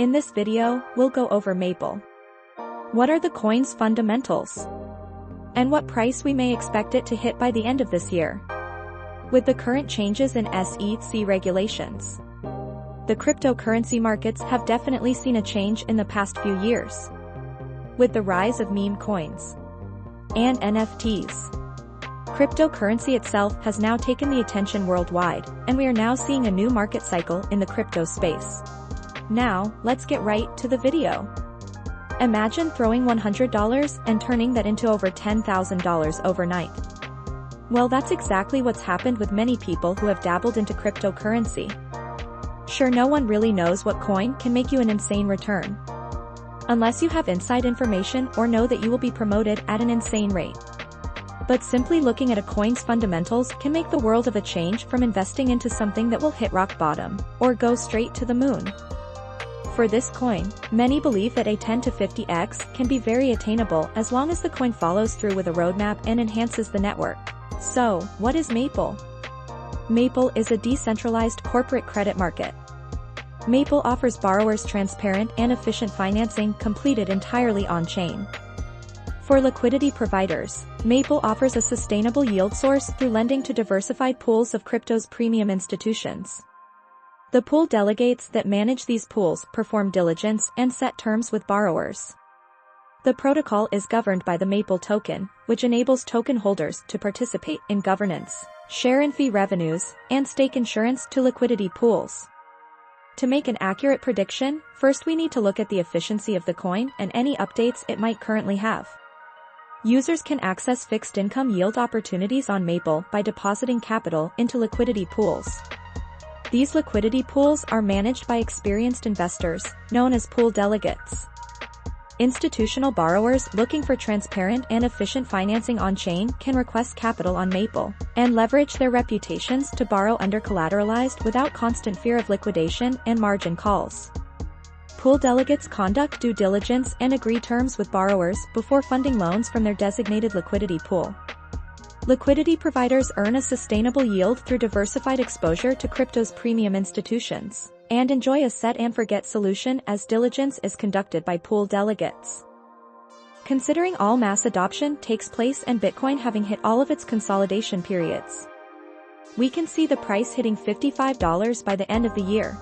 In this video, we'll go over Maple. What are the coin's fundamentals? And what price we may expect it to hit by the end of this year? With the current changes in SEC regulations, the cryptocurrency markets have definitely seen a change in the past few years. With the rise of meme coins and NFTs, cryptocurrency itself has now taken the attention worldwide, and we are now seeing a new market cycle in the crypto space. Now, let's get right to the video. Imagine throwing $100 and turning that into over $10,000 overnight. Well, that's exactly what's happened with many people who have dabbled into cryptocurrency. Sure, no one really knows what coin can make you an insane return, unless you have inside information or know that you will be promoted at an insane rate. But simply looking at a coin's fundamentals can make the world of a change from investing into something that will hit rock bottom or go straight to the moon. For this coin, many believe that a 10 to 50x can be very attainable as long as the coin follows through with a roadmap and enhances the network. So, what is Maple? Maple is a decentralized corporate credit market. Maple offers borrowers transparent and efficient financing completed entirely on-chain. For liquidity providers, Maple offers a sustainable yield source through lending to diversified pools of crypto's premium institutions. The pool delegates that manage these pools perform diligence and set terms with borrowers. The protocol is governed by the Maple token, which enables token holders to participate in governance, share in fee revenues, and stake insurance to liquidity pools. To make an accurate prediction, first we need to look at the efficiency of the coin and any updates it might currently have. Users can access fixed income yield opportunities on Maple by depositing capital into liquidity pools. These liquidity pools are managed by experienced investors, known as pool delegates. Institutional borrowers looking for transparent and efficient financing on-chain can request capital on Maple and leverage their reputations to borrow under-collateralized without constant fear of liquidation and margin calls. Pool delegates conduct due diligence and agree terms with borrowers before funding loans from their designated liquidity pool. Liquidity providers earn a sustainable yield through diversified exposure to crypto's premium institutions, and enjoy a set-and-forget solution as diligence is conducted by pool delegates. Considering all mass adoption takes place and Bitcoin having hit all of its consolidation periods, we can see the price hitting $55 by the end of the year.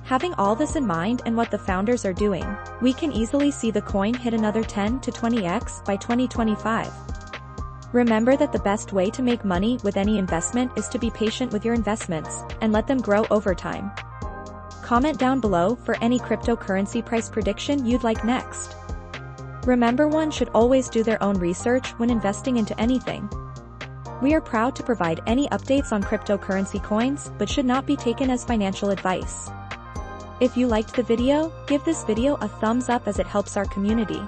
Having all this in mind and what the founders are doing, we can easily see the coin hit another 10 to 20x by 2025. Remember that the best way to make money with any investment is to be patient with your investments and let them grow over time. Comment down below for any cryptocurrency price prediction you'd like next. Remember, one should always do their own research when investing into anything. We are proud to provide any updates on cryptocurrency coins, but should not be taken as financial advice. If you liked the video, give this video a thumbs up as it helps our community.